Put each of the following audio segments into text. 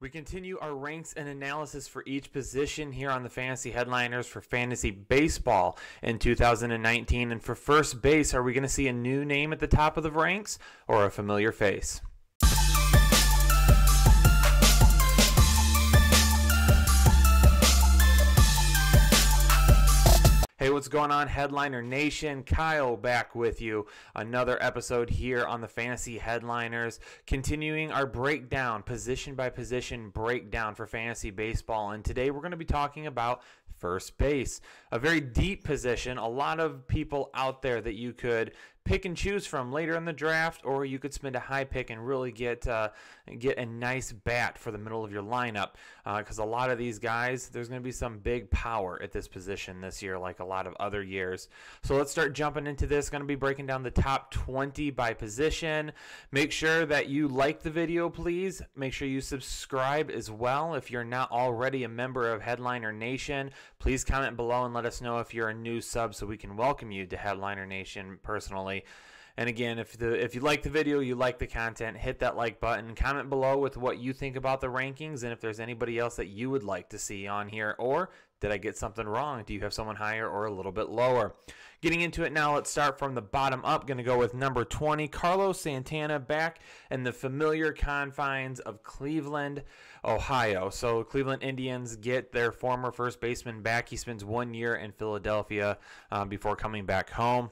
We continue our ranks and analysis for each position here on the Fantasy Headliners for Fantasy Baseball in 2019. And for first base, are we going to see a new name at the top of the ranks or a familiar face? Hey, what's going on, Headliner Nation? Kyle back with you. Another episode here on the Fantasy Headliners, continuing our breakdown, position by position breakdown for fantasy baseball. And today we're going to be talking about first base, a very deep position. A lot of people out there that you could pick and choose from later in the draft, or you could spend a high pick and really get a nice bat for the middle of your lineup, because a lot of these guys, there's going to be some big power at this position this year like a lot of other years. So let's start jumping into this. Going to be breaking down the top 20 by position. Make sure that you like the video, please. Make sure you subscribe as well. If you're not already a member of Headliner Nation, please comment below and let us know if you're a new sub so we can welcome you to Headliner Nation personally. And again, if you like the video, you like the content, hit that like button, comment below with what you think about the rankings, and if there's anybody else that you would like to see on here, or did I get something wrong? Do you have someone higher or a little bit lower? Getting into it now, let's start from the bottom up. Going to go with number 20, Carlos Santana, back in the familiar confines of Cleveland, Ohio. So Cleveland Indians get their former first baseman back. He spends 1 year in Philadelphia before coming back home.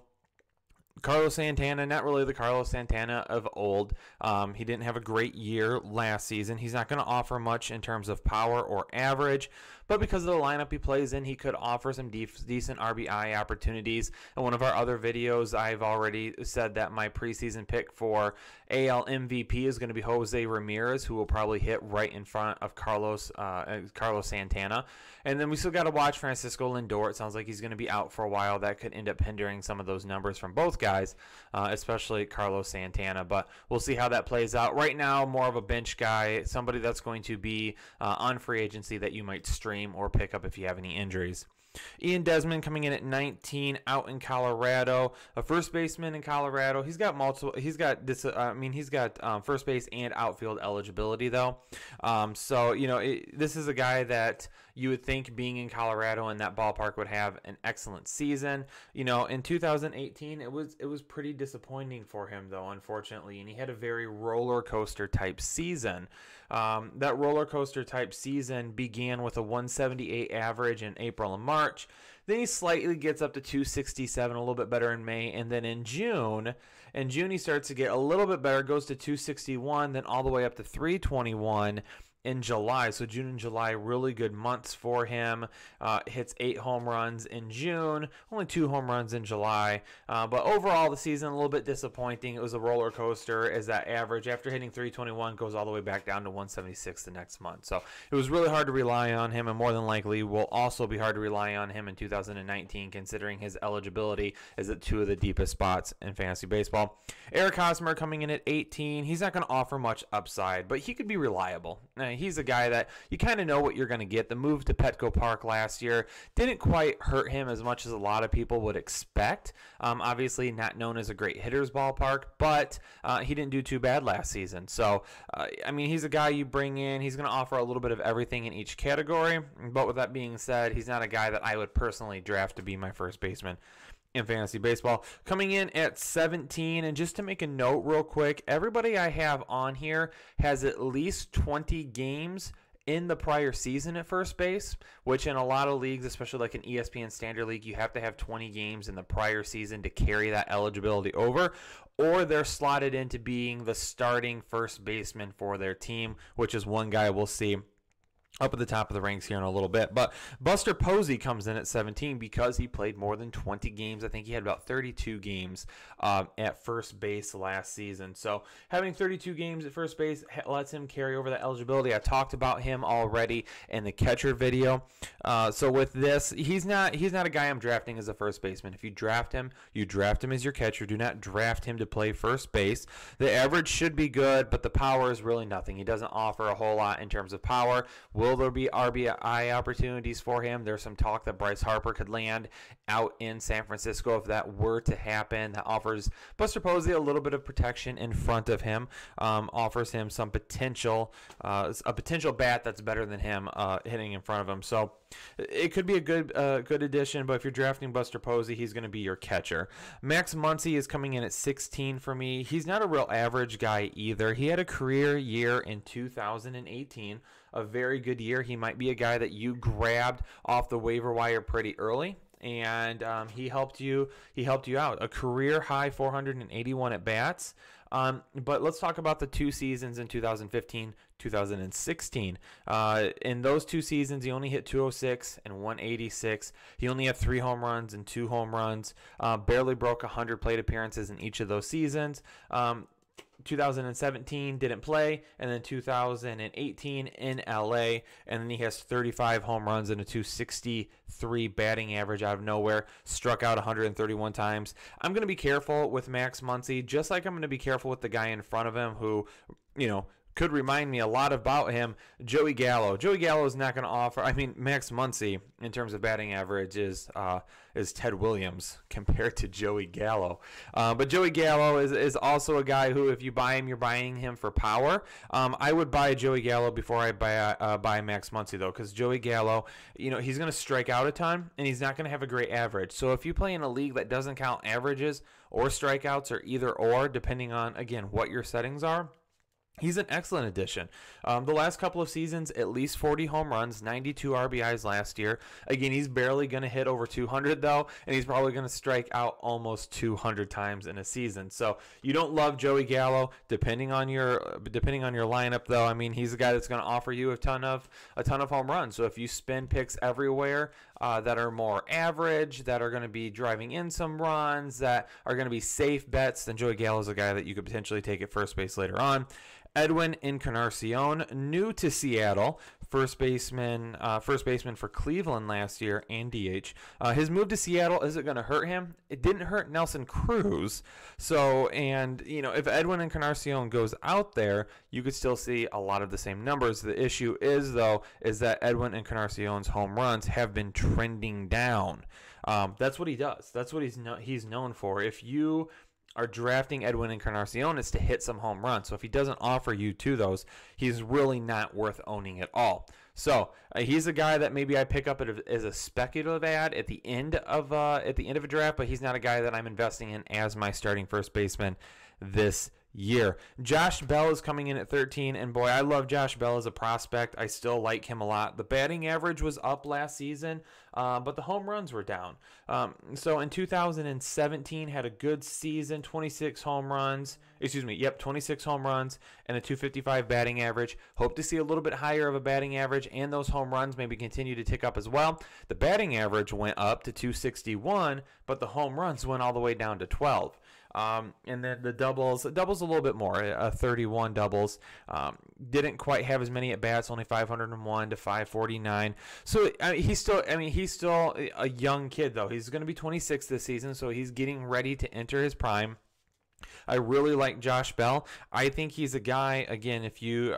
Carlos Santana, not really the Carlos Santana of old. He didn't have a great year last season. He's not going to offer much in terms of power or average, but because of the lineup he plays in, he could offer some decent RBI opportunities. In one of our other videos, I've already said that my preseason pick for AL MVP is going to be Jose Ramirez, who will probably hit right in front of Carlos Santana. And then we still got to watch Francisco Lindor. It sounds like he's going to be out for a while. That could end up hindering some of those numbers from both guys, especially Carlos Santana. But we'll see how that plays out. Right now, more of a bench guy, somebody that's going to be on free agency that you might stream or pick up if you have any injuries. Ian Desmond coming in at 19 out in Colorado, a first baseman in Colorado. He's got first base and outfield eligibility though. So, this is a guy that you would think being in Colorado in that ballpark would have an excellent season. In 2018, it was pretty disappointing for him though, unfortunately, and he had a very roller coaster type season. That roller coaster type season began with a 178 average in April and March. Then he slightly gets up to 267, a little bit better in May, and then in June he starts to get a little bit better, goes to 261, then all the way up to 321 in July. So June and July, really good months for him. Hits 8 home runs in June, only 2 home runs in July. But overall, the season a little bit disappointing. It was a roller coaster as that average, after hitting 321, goes all the way back down to 176 the next month. So it was really hard to rely on him, and more than likely will also be hard to rely on him in 2019, considering his eligibility is at 2 of the deepest spots in fantasy baseball. Eric Hosmer coming in at 18. He's not going to offer much upside, but he could be reliable. He's a guy that you kind of know what you're going to get. The move to Petco Park last year didn't quite hurt him as much as a lot of people would expect. Obviously not known as a great hitter's ballpark, but he didn't do too bad last season. So, he's a guy you bring in. He's going to offer a little bit of everything in each category. But with that being said, he's not a guy that I would personally draft to be my first baseman in fantasy baseball. Coming in at 17, and just to make a note real quick, everybody I have on here has at least 20 games in the prior season at first base, which in a lot of leagues, especially like an ESPN Standard League, you have to have 20 games in the prior season to carry that eligibility over, or they're slotted into being the starting first baseman for their team, which is one guy we'll see up at the top of the ranks here in a little bit. But Buster Posey comes in at 17 because he played more than 20 games. I think he had about 32 games at first base last season. So having 32 games at first base lets him carry over that eligibility. I talked about him already in the catcher video. So with this, he's not a guy I'm drafting as a first baseman. If you draft him as your catcher. Do not draft him to play first base. The average should be good, but the power is really nothing. He doesn't offer a whole lot in terms of power. Will there be RBI opportunities for him? There's some talk that Bryce Harper could land out in San Francisco if that were to happen. That offers Buster Posey a little bit of protection in front of him, offers him some potential, a potential bat that's better than him hitting in front of him. So it could be a good addition, but if you're drafting Buster Posey, he's going to be your catcher. Max Muncy is coming in at 16 for me. He's not a real average guy either. He had a career year in 2018, a very good year. He might be a guy that you grabbed off the waiver wire pretty early, and he helped you out. A career high 481 at bats. But let's talk about the 2 seasons in 2015, 2016. In those 2 seasons, he only hit 206 and 186. He only had 3 home runs and 2 home runs. Barely broke 100 plate appearances in each of those seasons. 2017 didn't play, and then 2018 in LA, and then he has 35 home runs and a 263 batting average out of nowhere. Struck out 131 times. I'm going to be careful with Max Muncy, just like I'm going to be careful with the guy in front of him who, could remind me a lot about him, Joey Gallo. Joey Gallo is not going to offer. I mean, Max Muncy, in terms of batting average, is Ted Williams compared to Joey Gallo. But Joey Gallo is also a guy who, if you buy him, you're buying him for power. I would buy Joey Gallo before I buy Max Muncy, though, because Joey Gallo, he's going to strike out a ton, and he's not going to have a great average. So if you play in a league that doesn't count averages or strikeouts or either or, depending on, again, what your settings are, he's an excellent addition. The last couple of seasons, at least 40 home runs, 92 RBIs last year. Again, he's barely going to hit over 200, though, and he's probably going to strike out almost 200 times in a season. So you don't love Joey Gallo, depending on your lineup, though. I mean, he's a guy that's going to offer you a ton of home runs. So if you spend picks everywhere that are more average, that are going to be driving in some runs, that are going to be safe bets, then Joey Gallo is a guy that you could potentially take at first base later on. Edwin Encarnacion, new to Seattle, first baseman for Cleveland last year and DH. His move to Seattle, is it going to hurt him? It didn't hurt Nelson Cruz. So, and if Edwin Encarnacion goes out there, you could still see a lot of the same numbers. The issue is that Edwin Encarnacion's home runs have been trending down. That's what he does. That's what he's known for. If you are drafting Edwin Encarnacion, is to hit some home runs. So if he doesn't offer you 2 of those, he's really not worth owning at all. So he's a guy that maybe I pick up as a speculative ad at the end of a draft, but he's not a guy that I'm investing in as my starting first baseman this year. Josh Bell is coming in at 13, and boy, I love Josh Bell as a prospect. I still like him a lot. The batting average was up last season, but the home runs were down. So in 2017, had a good season, 26 home runs and a 255 batting average. Hope to see a little bit higher of a batting average, and those home runs maybe continue to tick up as well. The batting average went up to 261, but the home runs went all the way down to 12. And then the doubles a little bit more, 31 doubles. Didn't quite have as many at bats, only 501 to 549. So he's still a young kid, though. He's going to be 26 this season, so he's getting ready to enter his prime. I really like Josh Bell. I think he's a guy, again,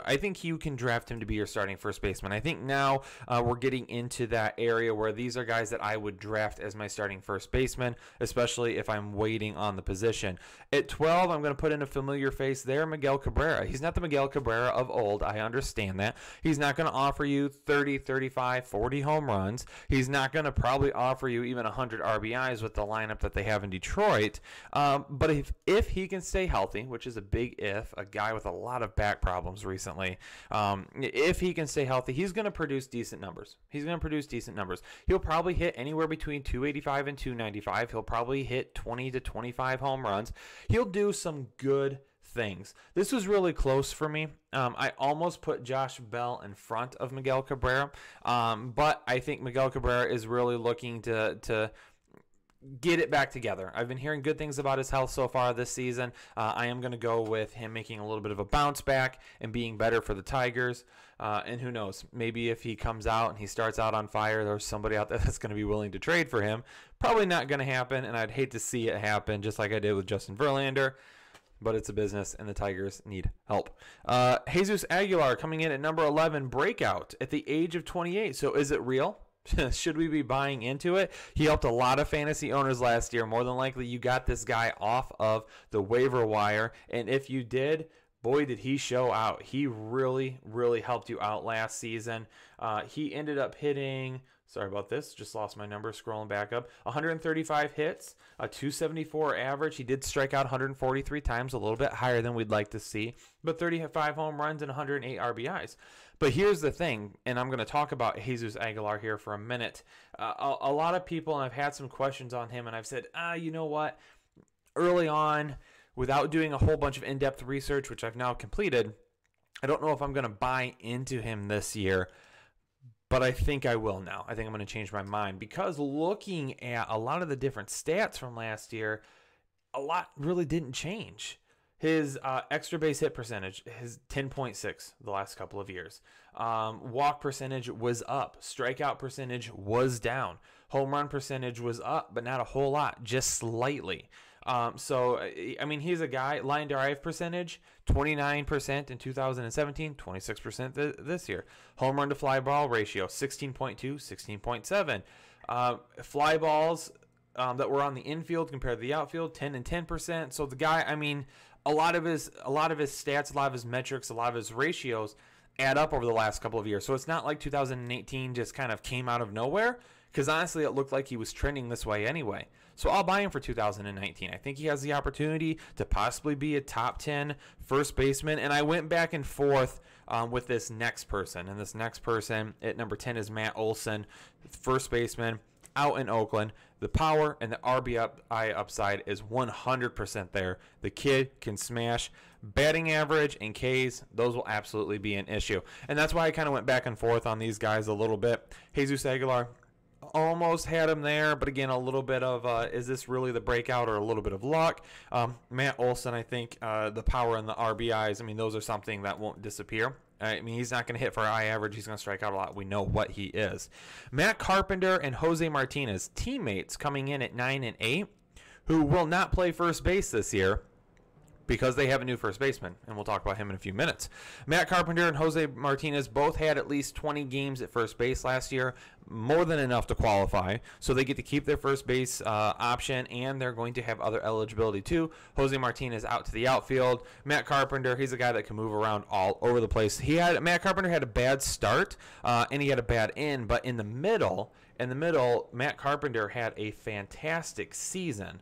I think you can draft him to be your starting first baseman. I think now we're getting into that area where these are guys that I would draft as my starting first baseman, especially if I'm waiting on the position. At 12, I'm going to put in a familiar face there, Miguel Cabrera. He's not the Miguel Cabrera of old. I understand that. He's not going to offer you 30, 35, 40 home runs. He's not going to probably offer you even 100 RBIs with the lineup that they have in Detroit. But if he can stay healthy, which is a big if, a guy with a lot of back problems recently, if he can stay healthy, he's going to produce decent numbers. He'll probably hit anywhere between 285 and 295. He'll probably hit 20 to 25 home runs. He'll do some good things. This was really close for me. I almost put Josh Bell in front of Miguel Cabrera, but I think Miguel Cabrera is really looking to get it back together. I've been hearing good things about his health so far this season. I am going to go with him making a little bit of a bounce back and being better for the Tigers. And who knows, maybe if he comes out and he starts out on fire, there's somebody out there that's going to be willing to trade for him. Probably not going to happen, and I'd hate to see it happen, just like I did with Justin Verlander. but it's a business, and the Tigers need help. Jesus Aguilar coming in at number 11, breakout at the age of 28. So is it real? Should we be buying into it? He helped a lot of fantasy owners last year. More than likely, you got this guy off of the waiver wire. And if you did, boy, did he show out. He really, really helped you out last season. He ended up hitting, sorry about this, just lost my number scrolling back up, 135 hits, a 274 average. He did strike out 143 times, a little bit higher than we'd like to see, but 35 home runs and 108 RBIs. But here's the thing, and I'm going to talk about Jesus Aguilar here for a minute. A lot of people, and I've had some questions on him, and I've said, you know what, early on, without doing a whole bunch of in-depth research, which I've now completed, I don't know if I'm going to buy into him this year, but I think I will now. I think I'm going to change my mind because looking at a lot of the different stats from last year, a lot really didn't change. His extra base hit percentage is 10.6 the last couple of years. Walk percentage was up. Strikeout percentage was down. Home run percentage was up, but not a whole lot, just slightly. So, I mean, he's a guy, line drive percentage, 29% in 2017, 26% this year. Home run to fly ball ratio, 16.2, 16.7. Fly balls that were on the infield compared to the outfield, 10 and 10%. So the guy, I mean, a lot of his stats, a lot of his metrics, a lot of his ratios add up over the last couple of years. So it's not like 2018 just kind of came out of nowhere, because honestly, it looked like he was trending this way anyway. So I'll buy him for 2019. I think he has the opportunity to possibly be a top 10 first baseman. And I went back and forth with this next person. And this next person at number 10 is Matt Olson, first baseman out in Oakland. The power and the RBI upside is 100% there. The kid can smash. Batting average and Ks, those will absolutely be an issue. And that's why I kind of went back and forth on these guys a little bit. Jesus Aguilar, almost had him there, but again, a little bit of is this really the breakout or a little bit of luck? Matt Olson, I think the power and the RBIs, I mean, those are something that won't disappear. I mean, he's not going to hit for high average. He's going to strike out a lot. We know what he is. Matt Carpenter and Jose Martinez, teammates coming in at 9 and 8, who will not play first base this year because they have a new first baseman, and we'll talk about him in a few minutes. Matt Carpenter and Jose Martinez both had at least 20 games at first base last year, more than enough to qualify, so they get to keep their first base option, and they're going to have other eligibility too. Jose Martinez out to the outfield. Matt Carpenter, he's a guy that can move around all over the place. Matt Carpenter had a bad start, and he had a bad end, but in the middle, Matt Carpenter had a fantastic season.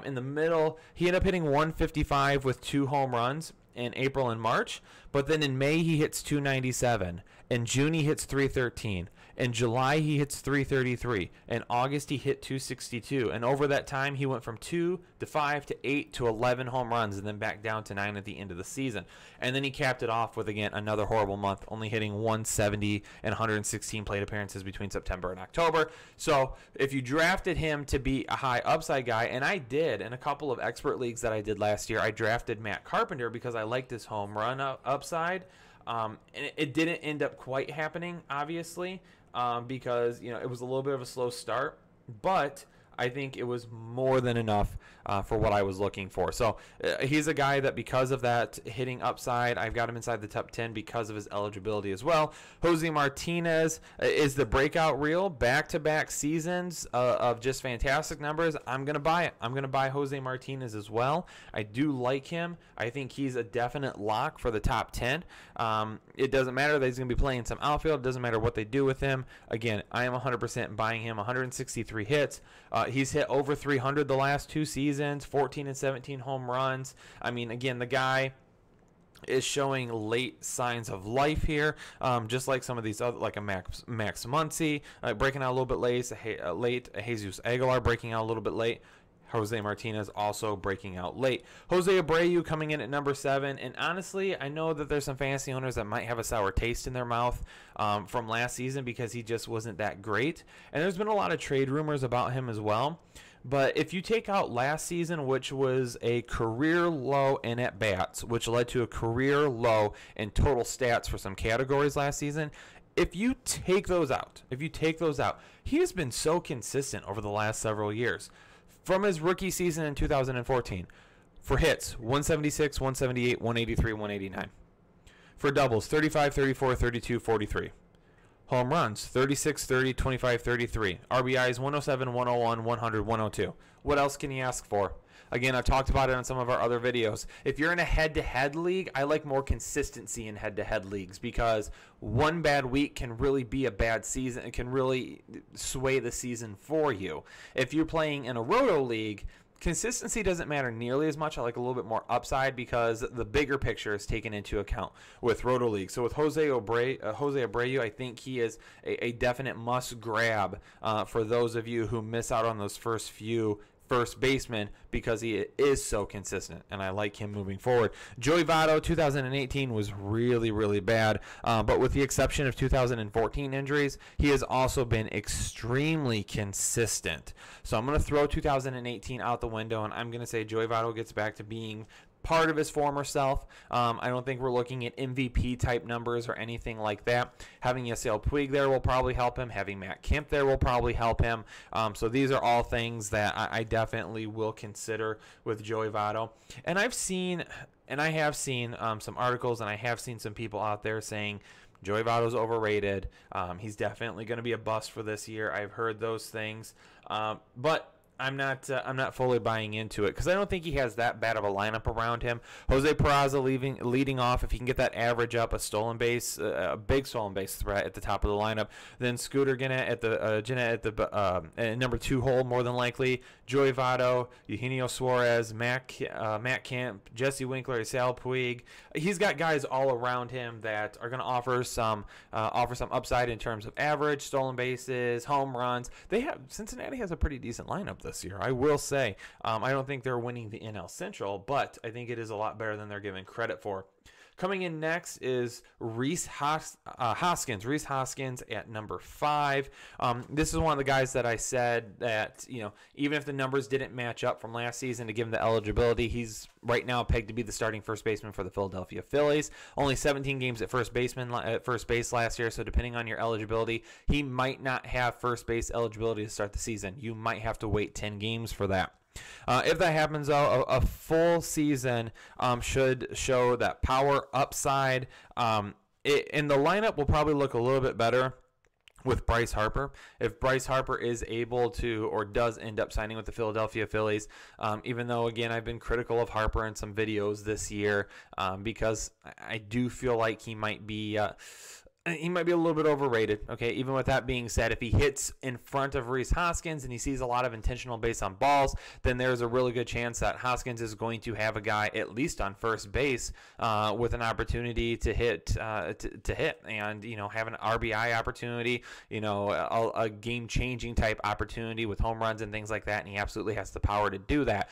In the middle, he ended up hitting 155 with 2 home runs in April and March, but then in May he hits 297. In June he hits 313. In July he hits 333. In August he hit 262. And over that time he went from 2 to 5 to 8 to 11 home runs and then back down to 9 at the end of the season. And then he capped it off with, again, another horrible month, only hitting 170 and 116 plate appearances between September and October. So if you drafted him to be a high upside guy, and I did in a couple of expert leagues that I did last year, I drafted Matt Carpenter because I liked his home run upside. And it didn't end up quite happening, obviously, because it was a little bit of a slow start, but I think it was more than enough for what I was looking for. So he's a guy that, because of that hitting upside, I've got him inside the top 10 because of his eligibility as well. Jose Martinez is the breakout reel, back-to-back seasons of just fantastic numbers. I'm going to buy it. I'm going to buy Jose Martinez as well. I do like him. I think he's a definite lock for the top 10. It doesn't matter that he's going to be playing some outfield. It doesn't matter what they do with him. Again, I am 100% buying him. 163 hits. He's hit over 300 the last 2 seasons, 14 and 17 home runs. I mean, again, the guy is showing late signs of life here, just like some of these other, like a Max Muncy breaking out a little bit late, Jesus Aguilar breaking out a little bit late. Jose Martinez also breaking out late. Jose Abreu coming in at number 7. And honestly, I know that there's some fantasy owners that might have a sour taste in their mouth from last season because he just wasn't that great. And there's been a lot of trade rumors about him as well. But if you take out last season, which was a career low in at-bats, which led to a career low in total stats for some categories last season, if you take those out, he has been so consistent over the last several years. From his rookie season in 2014, For hits, 176, 178, 183, 189. For doubles, 35, 34, 32, 43. Home runs, 36, 30, 25, 33. RBIs, 107, 101, 100, 102. What else can you ask for? Again, I've talked about it on some of our other videos. If you're in a head-to-head league, I like more consistency in head-to-head leagues because one bad week can really be a bad season. It can really sway the season for you. If you're playing in a roto league, consistency doesn't matter nearly as much. I like a little bit more upside because the bigger picture is taken into account with roto league. So with Jose Abreu, I think he is a definite must grab for those of you who miss out on those first few first baseman because he is so consistent, and I like him moving forward. Joey Votto, 2018 was really, really bad, but with the exception of 2014 injuries, he has also been extremely consistent. So I'm going to throw 2018 out the window, and I'm going to say Joey Votto gets back to being part of his former self. I don't think we're looking at MVP type numbers or anything like that. Having Yasiel Puig there will probably help him. Having Matt Kemp there will probably help him. So these are all things that I definitely will consider with Joey Votto. And I have seen some articles, and I have seen some people out there saying Joey Votto's overrated. He's definitely going to be a bust for this year. I've heard those things, but I'm not fully buying into it because I don't think he has that bad of a lineup around him. Jose Peraza leading off. If he can get that average up, a big stolen base threat at the top of the lineup. Then Scooter Gennett at the number 2 hole more than likely. Joey Votto, Eugenio Suarez, Matt Kemp, Jesse Winkler, Sal Puig. He's got guys all around him that are going to offer some upside in terms of average, stolen bases, home runs. Cincinnati has a pretty decent lineup this year, I will say. I don't think they're winning the NL Central, but I think it is a lot better than they're given credit for. Coming in next is Hoskins. Rhys Hoskins at number 5. This is one of the guys that I said that, even if the numbers didn't match up from last season to give him the eligibility, he's right now pegged to be the starting first baseman for the Philadelphia Phillies. Only 17 games at first base last year, so depending on your eligibility, he might not have first base eligibility to start the season. You might have to wait 10 games for that. If that happens, though, a full season should show that power upside. And the lineup will probably look a little bit better with Bryce Harper. If Bryce Harper is able to or does end up signing with the Philadelphia Phillies, even though, again, I've been critical of Harper in some videos this year because I do feel like he might be a little bit overrated. Okay, even with that being said, if he hits in front of Rhys Hoskins and he sees a lot of intentional base on balls, then there's a really good chance that Hoskins is going to have a guy at least on first base with an opportunity to hit and have an RBI opportunity, a game-changing type opportunity with home runs and things like that, and he absolutely has the power to do that.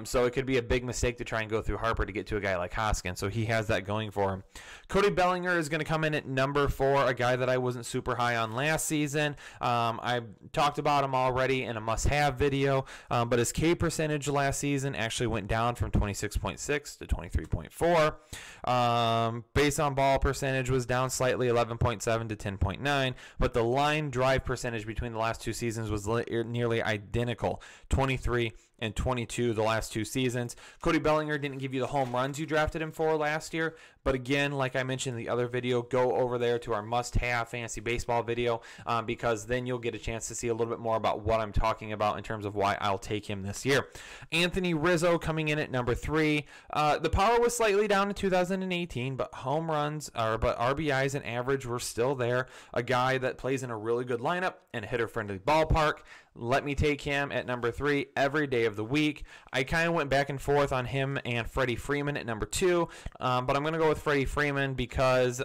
So it could be a big mistake to try and go through Harper to get to a guy like Hoskins. So he has that going for him. Cody Bellinger is going to come in at number 4, a guy that I wasn't super high on last season. I talked about him already in a must-have video, but his K percentage last season actually went down from 26.6 to 23.4. Base on ball percentage was down slightly, 11.7 to 10.9, but the line drive percentage between the last 2 seasons was nearly identical, 23 and 22 the last 2 seasons. Cody Bellinger didn't give you the home runs you drafted him for last year, but again, like I mentioned in the other video, go over there to our must-have fantasy baseball video because then you'll get a chance to see a little bit more about what I'm talking about in terms of why I'll take him this year. Anthony Rizzo coming in at number 3. The power was slightly down in 2018, but RBIs and average were still there. A guy that plays in a really good lineup and a hitter-friendly ballpark. Let me take him at number 3 every day of the week. I kind of went back and forth on him and Freddie Freeman at number 2, but I'm going to go with Freddie Freeman because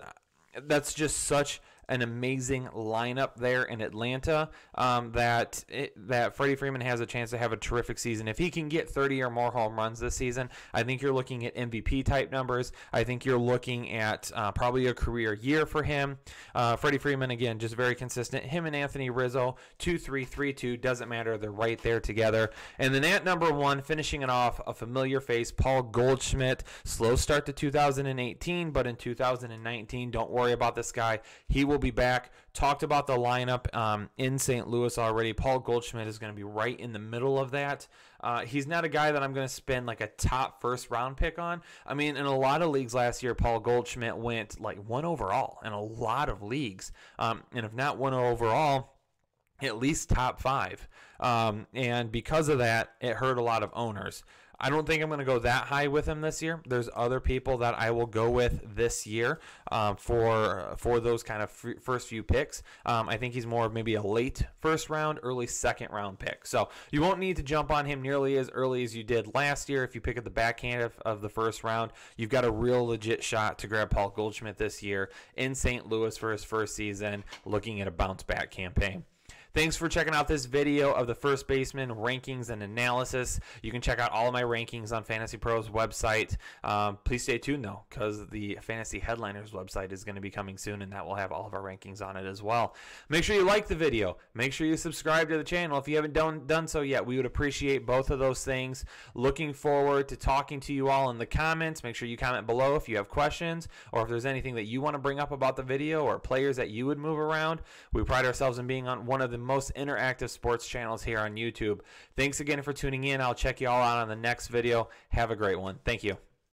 that's just such an amazing lineup there in Atlanta that Freddie Freeman has a chance to have a terrific season. If he can get 30 or more home runs this season, I think you're looking at MVP type numbers. I think you're looking at probably a career year for him. Freddie Freeman, again, just very consistent. Him and Anthony Rizzo, 2-3, 3-2, doesn't matter. They're right there together. And then at number 1, finishing it off, a familiar face, Paul Goldschmidt. Slow start to 2018, but in 2019, don't worry about this guy. He will be back. Talked about the lineup in St. Louis already. Paul Goldschmidt is going to be right in the middle of that. He's not a guy that I'm going to spend like a top first-round pick on. I mean, in a lot of leagues last year, Paul Goldschmidt went like 1 overall in a lot of leagues. And if not 1 overall, at least top 5. And because of that, it hurt a lot of owners. I don't think I'm going to go that high with him this year. There's other people that I will go with this year for those kind of first few picks. I think he's more of maybe a late first round, early second round pick. So you won't need to jump on him nearly as early as you did last year. If you pick at the backhand of the first round, you've got a real legit shot to grab Paul Goldschmidt this year in St. Louis for his first season, looking at a bounce back campaign. Thanks for checking out this video of the first baseman rankings and analysis. You can check out all of my rankings on Fantasy Pros website. Please stay tuned, though, because the Fantasy Headliners website is going to be coming soon, and that will have all of our rankings on it as well. Make sure you like the video. Make sure you subscribe to the channel if you haven't done so yet. We would appreciate both of those things. Looking forward to talking to you all in the comments. Make sure you comment below if you have questions or if there's anything that you want to bring up about the video or players that you would move around. We pride ourselves in being on one of the most interactive sports channels here on YouTube. Thanks again for tuning in. I'll check you all out on the next video. Have a great one. Thank you.